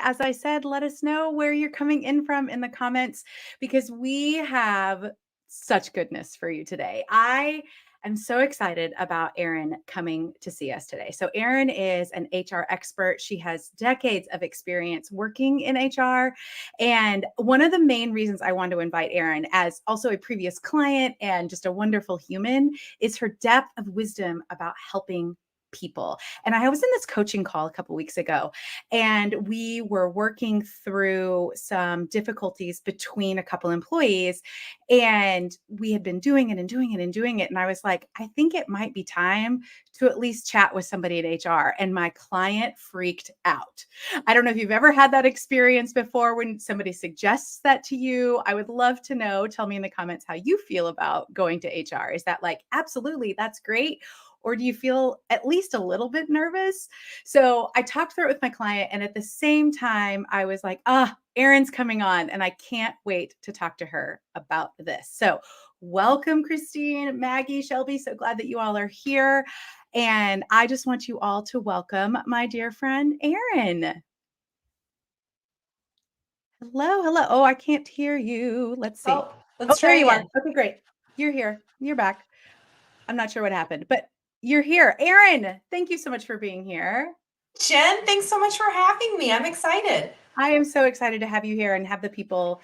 As I said, let us know where you're coming in from in the comments because we have such goodness for you today. I am so excited about Erin coming to see us today. So, Erin is an HR expert. She has decades of experience working in HR. And one of the main reasons I wanted to invite Erin, as also a previous client and just a wonderful human, is her depth of wisdom about helping people. And I was in this coaching call a couple weeks ago, and we were working through some difficulties between a couple employees, and we had been doing it and doing it and doing it. And I was like, I think it might be time to at least chat with somebody at HR. And my client freaked out. I don't know if you've ever had that experience before when somebody suggests that to you. I would love to know. Tell me in the comments how you feel about going to HR. Is that like, absolutely, that's great? Or do you feel at least a little bit nervous? So I talked through it with my client. And at the same time, I was like, Erin's coming on and I can't wait to talk to her about this. So welcome, Christine, Maggie, Shelby. So glad that you all are here. And I just want you all to welcome my dear friend, Erin. Hello, hello. Oh, I can't hear you. Let's see. Let's There try you are. again. Okay, great. You're here. You're back. I'm not sure what happened, but you're here. Erin, thank you so much for being here. Jen, thanks so much for having me. I'm excited. I am so excited to have you here and have the people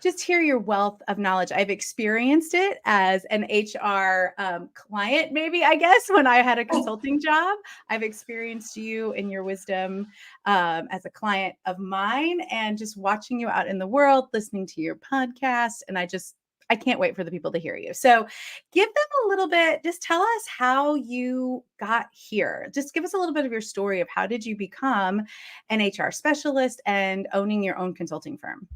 just hear your wealth of knowledge. I've experienced it as an HR client, maybe, I guess, when I had a consulting job. I've experienced you and your wisdom as a client of mine, and just watching you out in the world, listening to your podcast. And I can't wait for the people to hear you. So give them a little bit, just tell us how you got here. Just give us a little bit of your story of how did you become an HR specialist and owning your own consulting firm?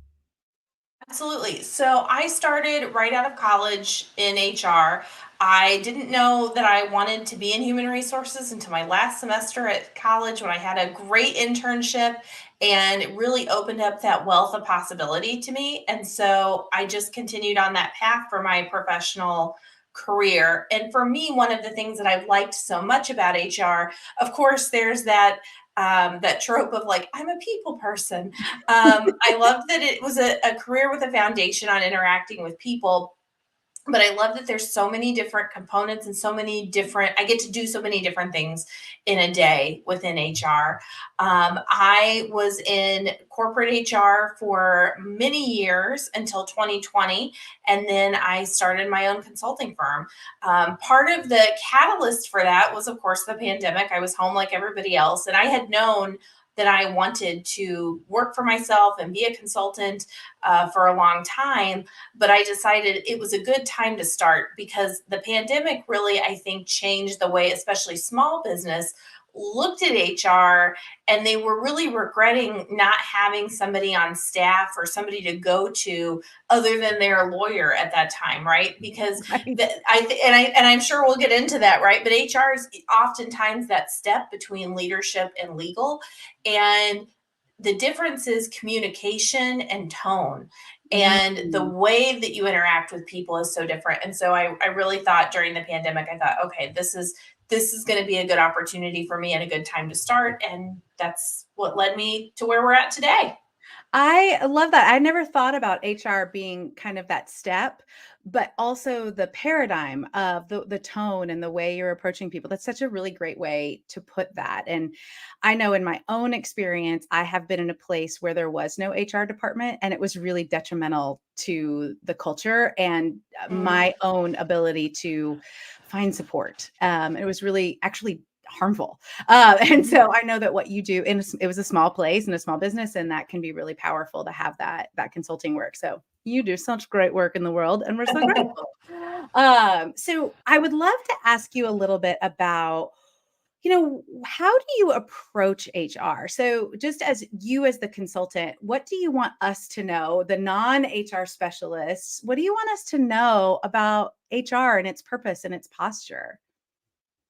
Absolutely. So I started right out of college in HR. I didn't know that I wanted to be in human resources until my last semester at college when I had a great internship, and it really opened up that wealth of possibility to me. And so I just continued on that path for my professional career. And for me, one of the things that I've liked so much about HR, of course, there's that trope of like, I'm a people person. I loved that it was a career with a foundation on interacting with people, but I love that there's so many different components and I get to do so many different things in a day within HR. I was in corporate HR for many years until 2020, and then I started my own consulting firm. Part of the catalyst for that was, of course, the pandemic. I was home like everybody else, and I had known that I wanted to work for myself and be a consultant for a long time, but I decided it was a good time to start because the pandemic really, I think, changed the way, especially small business, looked at HR, and they were really regretting not having somebody on staff or somebody to go to other than their lawyer at that time, right? Because Right. I'm sure we'll get into that, right? But HR is oftentimes that step between leadership and legal, and the difference is communication and tone, and the Mm. way that you interact with people is so different. And so I really thought during the pandemic, I thought, okay, this is going to be a good opportunity for me and a good time to start, and that's what led me to where we're at today. I love that. I never thought about HR being kind of that step, but also the paradigm of the tone and the way you're approaching people. That's such a really great way to put that. And I know in my own experience, I have been in a place where there was no HR department, and it was really detrimental to the culture and Mm. my own ability to find support. It was really actually harmful. And so I know that what you do, and it was a small place and a small business, and that can be really powerful to have that consulting work. So you do such great work in the world, and we're so grateful. So I would love to ask you a little bit about, how do you approach HR? So just as you as the consultant, what do you want us to know, the non-HR specialists, what do you want us to know about HR and its purpose and its posture?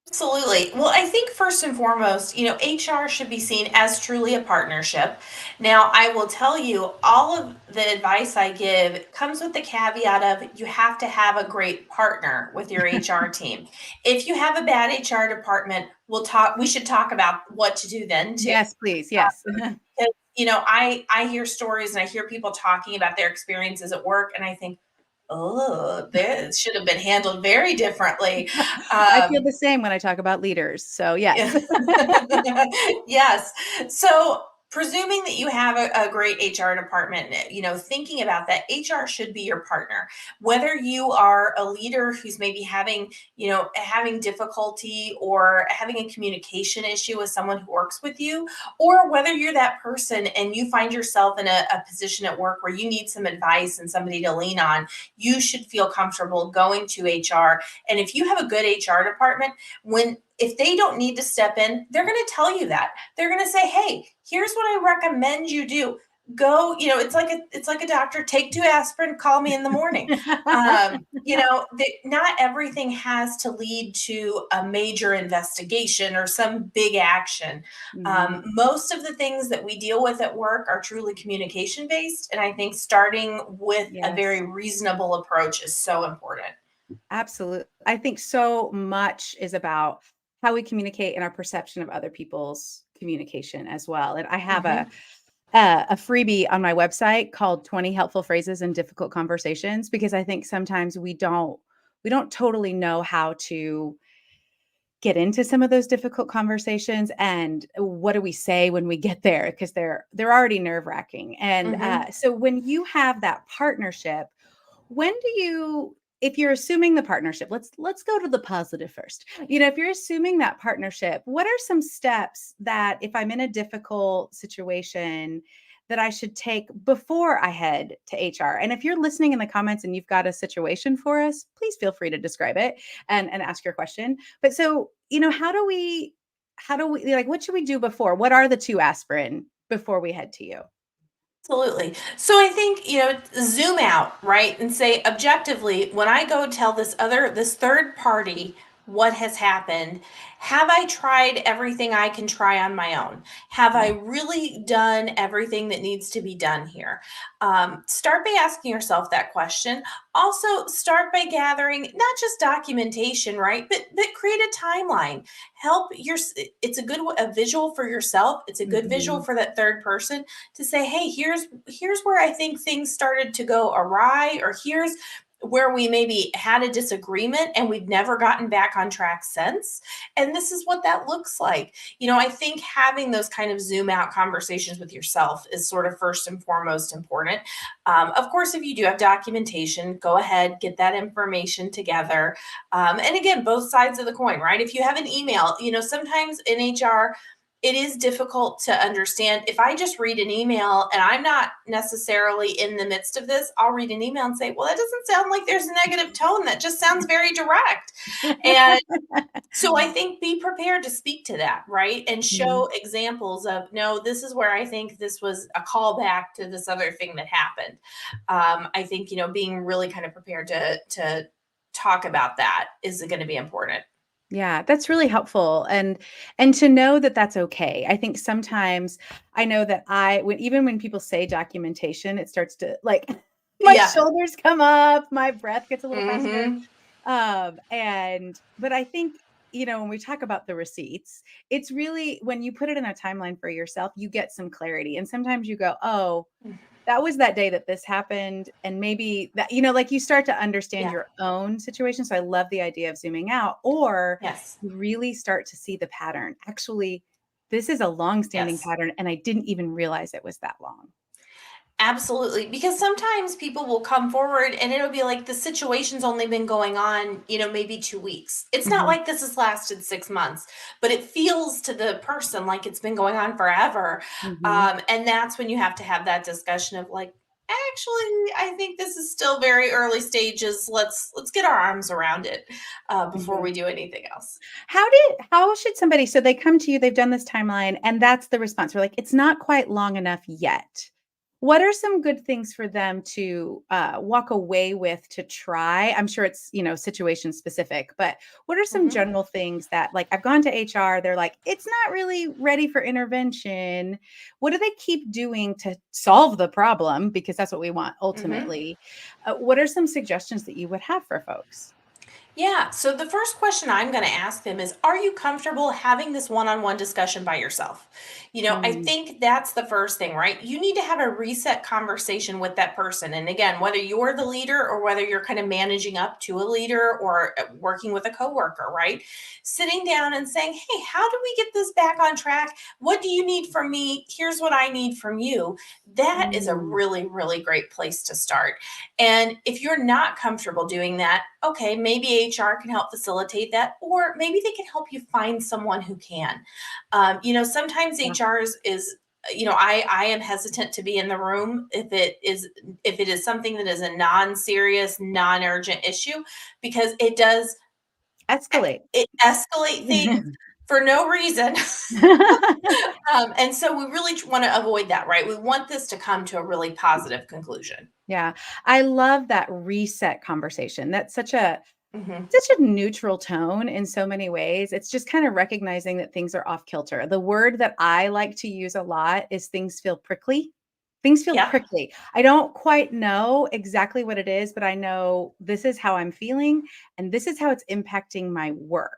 Absolutely. Well, I think first and foremost, HR should be seen as truly a partnership. Now, I will tell you, all of the advice I give comes with the caveat of you have to have a great partner with your HR team. If you have a bad HR department, we should talk about what to do then too. Yes, please. Yes. because, I hear stories and I hear people talking about their experiences at work, and I think, oh, this should have been handled very differently. I feel Um, the same when I talk about leaders. So yes. yeah. Yes. So, presuming that you have a great HR department, thinking about that, HR should be your partner. Whether you are a leader who's maybe having difficulty or having a communication issue with someone who works with you, or whether you're that person and you find yourself in a position at work where you need some advice and somebody to lean on, you should feel comfortable going to HR. And if you have a good HR department, when if they don't need to step in, they're going to tell you that. They're going to say, "Hey, here's what I recommend you do. Go, it's like a doctor. Take 2 aspirin. Call me in the morning." Not everything has to lead to a major investigation or some big action. Mhm. Most of the things that we deal with at work are truly communication based, and I think starting with a very Yes. reasonable approach is so important. Absolutely. I think so much is about how we communicate and our perception of other people's communication as well. And I have a Hmm. a freebie on my website called 20 helpful phrases in difficult conversations because I think sometimes we don't totally know how to get into some of those difficult conversations and what do we say when we get there because they're already nerve-wracking. And Hmm. so when you have that partnership, when do you, if you're assuming the partnership, let's go to the positive first. If you're assuming that partnership, what are some steps that if I'm in a difficult situation that I should take before I head to HR? And if you're listening in the comments and you've got a situation for us, please feel free to describe it and ask your question. But so, how do we like what should we do before? What are the 2 aspirin before we head to you? Absolutely. So I think, zoom out, right? And say objectively, when I go tell this third party what has happened, have I tried everything I can try on my own? Have I Mm. really done everything that needs to be done here? Start by asking yourself that question. Also, start by gathering not just documentation, right? But create a timeline. It's a visual for yourself. It's a good visual Mhm. for that third person to say, hey, here's where I think things started to go awry, or here's where we maybe had a disagreement and we've never gotten back on track since. And this is what that looks like. I think having those kind of zoom out conversations with yourself is sort of first and foremost important. Of course, if you do have documentation, go ahead, get that information together. And again, both sides of the coin, right? If you have an email, sometimes in HR, it is difficult to understand. If I just read an email and I'm not necessarily in the midst of this, I'll read an email and say, well, that doesn't sound like there's a negative tone. That just sounds very direct. And so I think be prepared to speak to that, right? And Mhm. show examples of, no, this is where I think this was a callback to this other thing that happened. I think, being really kind of prepared to talk about that is going to be important. Yeah, that's really helpful, and to know that that's okay. I think sometimes I know that even when people say documentation, it starts to like my Yeah. shoulders come up, my breath gets a little faster. Hmm. And but I think, when we talk about the receipts, it's really when you put it in a timeline for yourself, you get some clarity. And sometimes you go, "Oh, that was that day that this happened," and maybe that like, you start to understand Yeah. your own situation, so I love the idea of zooming out, or Yes. you really start to see the pattern. Actually, this is a long-standing Yes. pattern, and I didn't even realize it was that long. Absolutely. Because sometimes people will come forward and it'll be like the situation's only been going on, maybe 2 weeks. It's not Mhm, like this has lasted 6 months, but it feels to the person like it's been going on forever. mhm. And that's when you have to have that discussion of like, actually, I think this is still very early stages. Let's get our arms around it before we Mhm. do anything else. How should somebody, so they come to you, they've done this timeline, and that's the response. We're like, "It's not quite long enough yet." What are some good things for them to, walk away with to try? I'm sure it's, situation specific, but what are some Mhm. general things that, like, I've gone to HR, they're like, "It's not really ready for intervention." What do they keep doing to solve the problem? Because that's what we want Mhm. ultimately. What are some suggestions that you would have for folks? Yeah. So the first question I'm going to ask them is, are you comfortable having this one-on-one discussion by yourself? I Mm, think that's the first thing, right? You need to have a reset conversation with that person. And again, whether you're the leader or whether you're kind of managing up to a leader or working with a coworker, right? Sitting down and saying, hey, how do we get this back on track? What do you need from me? Here's what I need from you. That is a mm, really, really great place to start. And if you're not comfortable doing that, okay, maybe HR can help facilitate that, or maybe they can help you find someone who can. Sometimes yeah, HR is I am hesitant to be in the room if it is something that is a non-serious, non-urgent issue, because escalate. it escalate things for no reason. And so we really want to avoid that, right? We want this to come to a really positive conclusion. Yeah, I love that reset conversation. That's Hmm. such a neutral tone in so many ways. It's just kind of recognizing that things are off kilter. The word that I like to use a lot is things feel prickly. Things feel Yep. prickly. I don't quite know exactly what it is, but I know this is how I'm feeling and this is how it's impacting my work.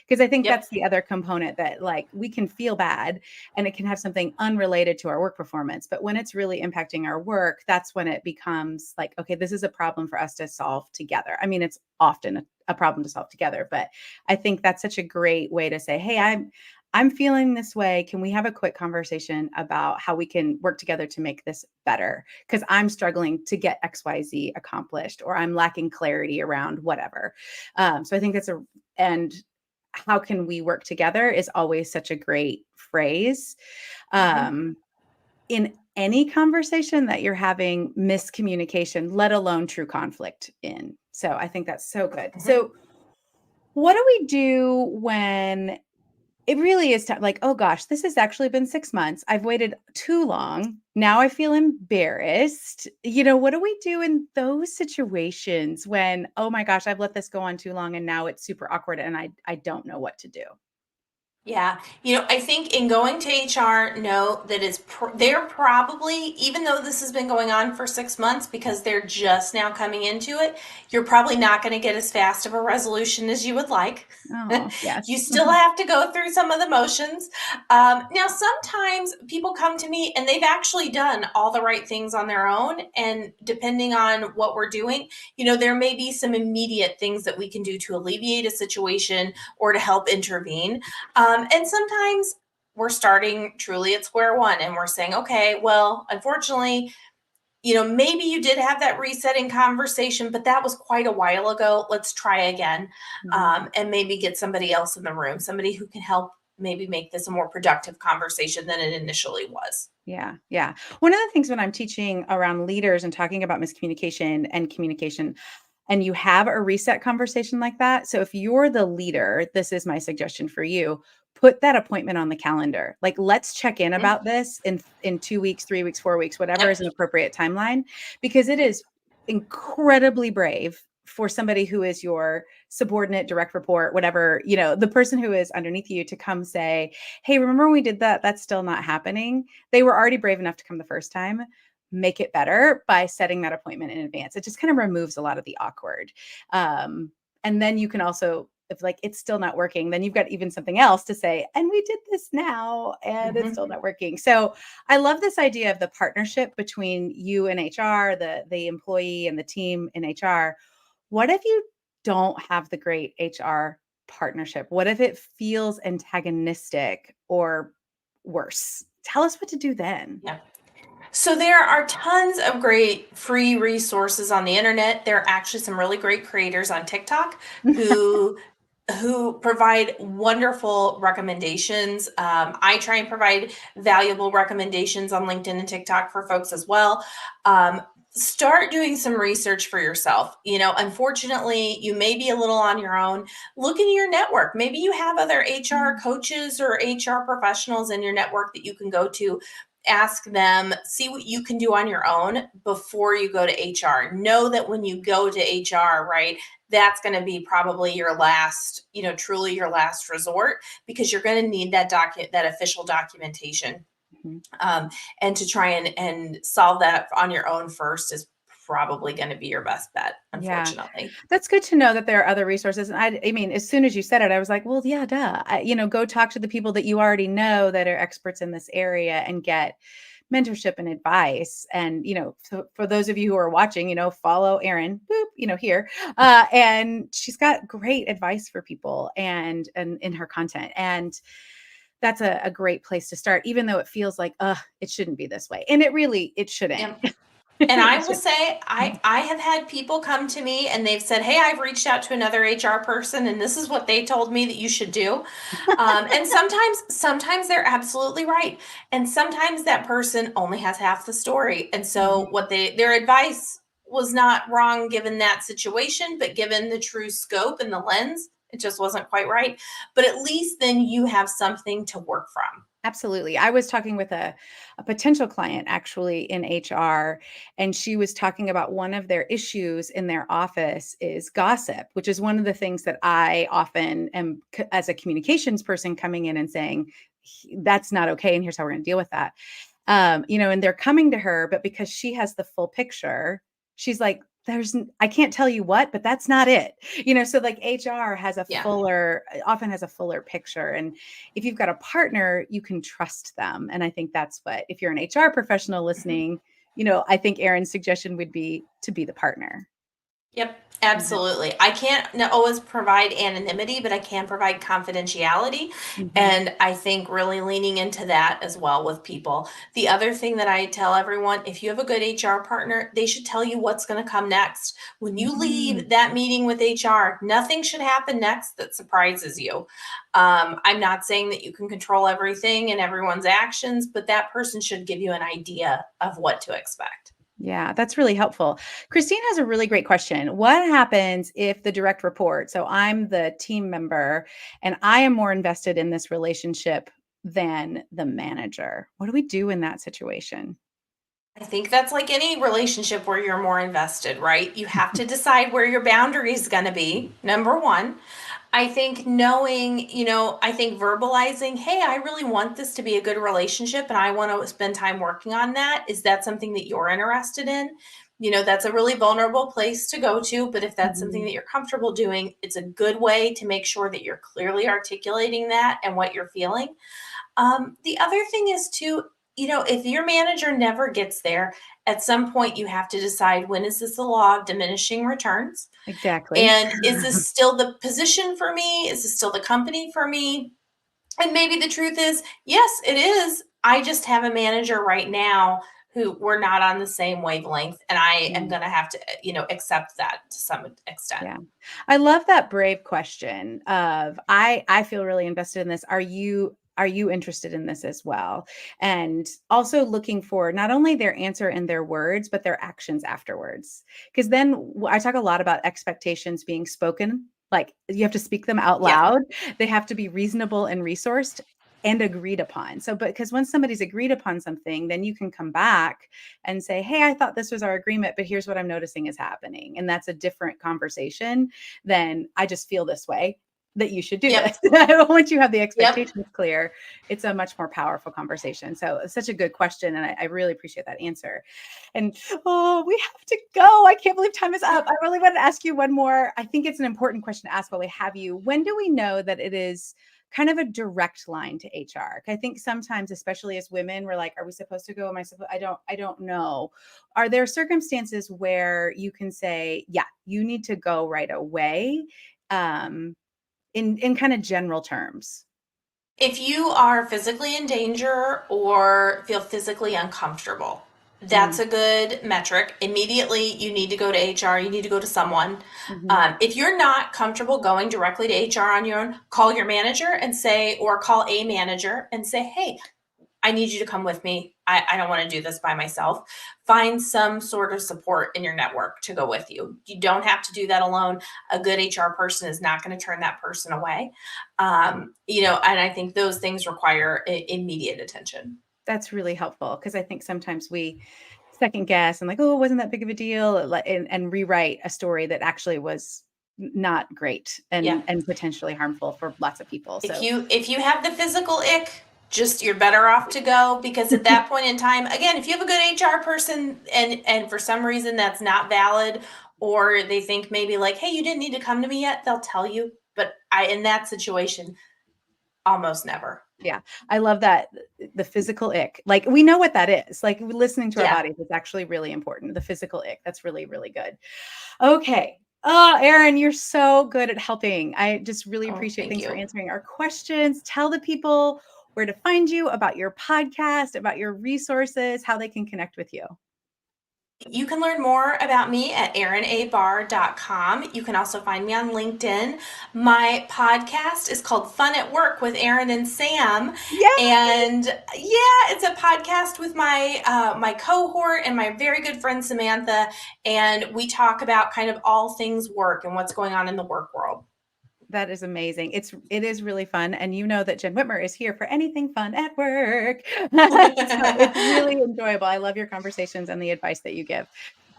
Because I think Yep. that's the other component that like we can feel bad and it can have something unrelated to our work performance. But when it's really impacting our work, that's when it becomes like, okay, this is a problem for us to solve together. I mean, it's often a problem to solve together, but I think that's such a great way to say, hey, I'm feeling this way. Can we have a quick conversation about how we can work together to make this better? Because I'm struggling to get XYZ accomplished, or I'm lacking clarity around whatever. So I think and how can we work together is always such a great phrase. Hmm. Um, in any conversation that you're having miscommunication, let alone true conflict in. So I think that's so good. Hmm. So what do we do when it really is time like, oh gosh, this has actually been 6 months. I've waited too long. Now I feel embarrassed. What do we do in those situations when, oh my gosh, I've let this go on too long and now it's super awkward and I don't know what to do? Yeah, I think in going to HR, know that they're probably, even though this has been going on for 6 months, because they're just now coming into it, you're probably not going to get as fast of a resolution as you would like. Oh, You yes. still have to go through some of the motions. Now, sometimes people come to me and they've actually done all the right things on their own. And depending on what we're doing, there may be some immediate things that we can do to alleviate a situation or to help intervene. And sometimes we're starting truly at square one and we're saying, okay, well, unfortunately, maybe you did have that resetting conversation, but that was quite a while ago. Let's try again, Mhm. and maybe get somebody else in the room, somebody who can help maybe make this a more productive conversation than it initially was. Yeah, yeah. One of the things when I'm teaching around leaders and talking about miscommunication and communication, and you have a reset conversation like that. So if you're the leader, this is my suggestion for you. Put that appointment on the calendar. Like, let's check in Mhm. about this in 2 weeks, 3 weeks, 4 weeks, whatever is Yep. an appropriate timeline, because it is incredibly brave for somebody who is your subordinate, direct report, whatever, the person who is underneath you to come say, hey, remember when we did that? That's still not happening. They were already brave enough to come the first time. Make it better by setting that appointment in advance. It just kind of removes a lot of the awkward. And then you can also, if like it's still not working, then you've got even something else to say, and we did this now and it's Mhm. still not working. So I love this idea of the partnership between you and HR, the employee and the team in HR. What if you don't have the great HR partnership? What if it feels antagonistic or worse? Tell us what to do then. Yeah. So there are tons of great free resources on the internet. There are actually some really great creators on TikTok who provide wonderful recommendations. I try and provide valuable recommendations on LinkedIn and TikTok for folks as well. Start doing some research for yourself. Unfortunately, you may be a little on your own. Look in your network. Maybe you have other HR Mm, coaches or HR professionals in your network that you can go to. Ask them, see what you can do on your own before you go to HR. Know that when you go to HR, right, that's going to be probably your last, truly your last resort, because you're going to need that official documentation. mhm. um, and to try and solve that on your own first is probably going to be your best bet, Yeah. unfortunately. That's good to know that there are other resources. And I mean, as soon as you said it, I was like, well, yeah, duh. Go talk to the people that you already know that are experts in this area and get mentorship and advice. And, so for those of you who are watching, follow Erin, boop, here. And she's got great advice for people and in her content. And that's a great place to start, even though it feels like, it shouldn't be this way. And it shouldn't. Yep. And I It will should. say, I have had people come to me and they've said, "Hey, I've reached out to another HR person, and this is what they told me that you should do." And sometimes they're absolutely right, and sometimes that person only has half the story. And so Mhm. their advice was not wrong given that situation, but given the true scope and the lens, it just wasn't quite right. But at least then you have something to work from. Absolutely. I was talking with a potential client actually in HR, and she was talking about one of their issues in their office is gossip, which is one of the things that I often am as a communications person coming in and saying, that's not okay. And here's how we're going to deal with that. And they're coming to her, but because she has the full picture, she's like, I can't tell you what, but that's not it. So like HR has Yeah. often has a fuller picture. And if you've got a partner, you can trust them. And I think that's if you're an HR professional Mhm. listening, I think Erin's suggestion would be to be the partner. Yep, Mhm. absolutely. I can't always provide anonymity, but I can provide confidentiality. Mhm. And I think really leaning into that as well with people. The other thing that I tell everyone, if you have a good HR partner, they should tell you what's going to come next. When you Mhm. leave that meeting with HR, nothing should happen next that surprises you. I'm not saying that you can control everything and everyone's actions, but that person should give you an idea of what to expect. Yeah, that's really helpful. Christine has a really great question. What happens if the direct report, so I'm the team member and I am more invested in this relationship than the manager? What do we do in that situation? I think that's like any relationship where you're more invested, right? You have to decide where your boundary is going to be. Number one, I think knowing, I think verbalizing, hey, I really want this to be a good relationship and I want to spend time working on that. Is that something that you're interested in? That's a really vulnerable place to go to, but if that's something Mhm. that you're comfortable doing, it's a good way to make sure that you're clearly articulating that and what you're feeling. The other thing is too, if your manager never gets there, at some point you have to decide, when is this a law of diminishing returns? Exactly. And is this still the position for me? Is this still the company for me? And maybe the truth is, yes, it is. I just have a manager right now who we're not on the same wavelength, and I am Mm. going to have to, accept that to some extent. Yeah. I love that brave question of I feel really invested in this. Are you interested in this as well? And also looking for not only their answer in their words, but their actions afterwards. Because then I talk a lot about expectations being spoken. Like you have to speak them out Yeah. loud. They have to be reasonable and resourced and agreed upon. So, but because once somebody's agreed upon something, then you can come back and say, hey, I thought this was our agreement, but here's what I'm noticing is happening. And that's a different conversation than I just feel this way that you should do Yep. this. Once you have the Yep. expectations clear, it's a much more powerful conversation. So it's such a good question. And I really appreciate that answer. And we have to go. I can't believe time is up. I really want to ask you one more. I think it's an important question to ask while we have you. When do we know that it is kind of a direct line to HR? I think sometimes, especially as women, we're like, are we supposed to go? Am I supposed? I don't know. Are there circumstances where you can say, yeah, you need to go right away? In kind of general terms. If you are physically in danger or feel physically uncomfortable, that's Mm, a good metric. Immediately, you need to go to HR, you need to go to someone. mhm. If you're not comfortable going directly to HR on your own, call your manager and say, or call a manager and say, hey, I need you to come with me. I don't want to do this by myself. Find some sort of support in your network to go with you. You don't have to do that alone. A good HR person is not going to turn that person away. And I think those things require immediate attention. That's really helpful because I think sometimes we second guess and like, oh, it wasn't that big of a deal, and rewrite a story that actually was not great Yeah. and potentially harmful for lots of people. If So you have the physical ick, just you're better off to go, because at that point in time, again, if you have a good HR person and for some reason that's not valid, or they think maybe like, hey, you didn't need to come to me yet, they'll tell you. But in that situation, almost never. Yeah. I love that. The physical ick. Like, we know what that is. Like, listening to our Yeah. bodies is actually really important. The physical ick. That's really, really good. Okay. Erin, you're so good at helping. I just really Oh, appreciate. thank Thanks for you. answering our questions. Tell the people where to find you, about your podcast, about your resources, how they can connect with you. You can learn more about me at erinabarr.com. You can also find me on LinkedIn. My podcast is called Fun at Work with Erin and Sam. Yeah. And yeah, it's a podcast with my cohort and my very good friend Samantha. And we talk about kind of all things work and what's going on in the work world. That is amazing. It is really fun, and you know that Jen Whitmer is here for anything fun at work. So it's really enjoyable. I love your conversations and the advice that you give.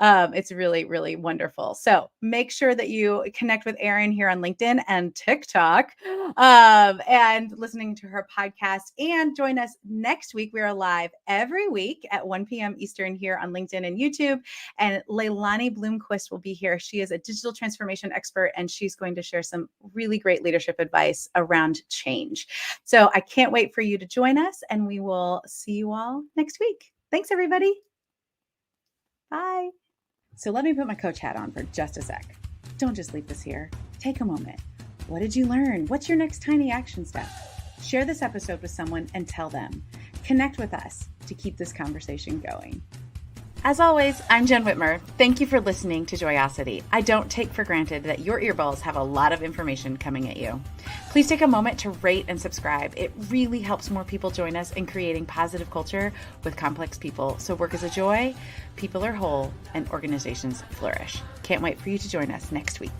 It's really, really wonderful. So make sure that you connect with Erin here on LinkedIn and TikTok, and listening to her podcast. And join us next week. We are live every week at 1 p.m. Eastern here on LinkedIn and YouTube. And Leilani Bloomquist will be here. She is a digital transformation expert, and she's going to share some really great leadership advice around change. So I can't wait for you to join us, and we will see you all next week. Thanks, everybody. Bye. So let me put my coach hat on for just a sec. Don't just leave this here. Take a moment. What did you learn? What's your next tiny action step? Share this episode with someone and tell them. Connect with us to keep this conversation going. As always, I'm Jen Whitmer. Thank you for listening to Joyosity. I don't take for granted that your earballs have a lot of information coming at you. Please take a moment to rate and subscribe. It really helps more people join us in creating positive culture with complex people. So work is a joy, people are whole, and organizations flourish. Can't wait for you to join us next week.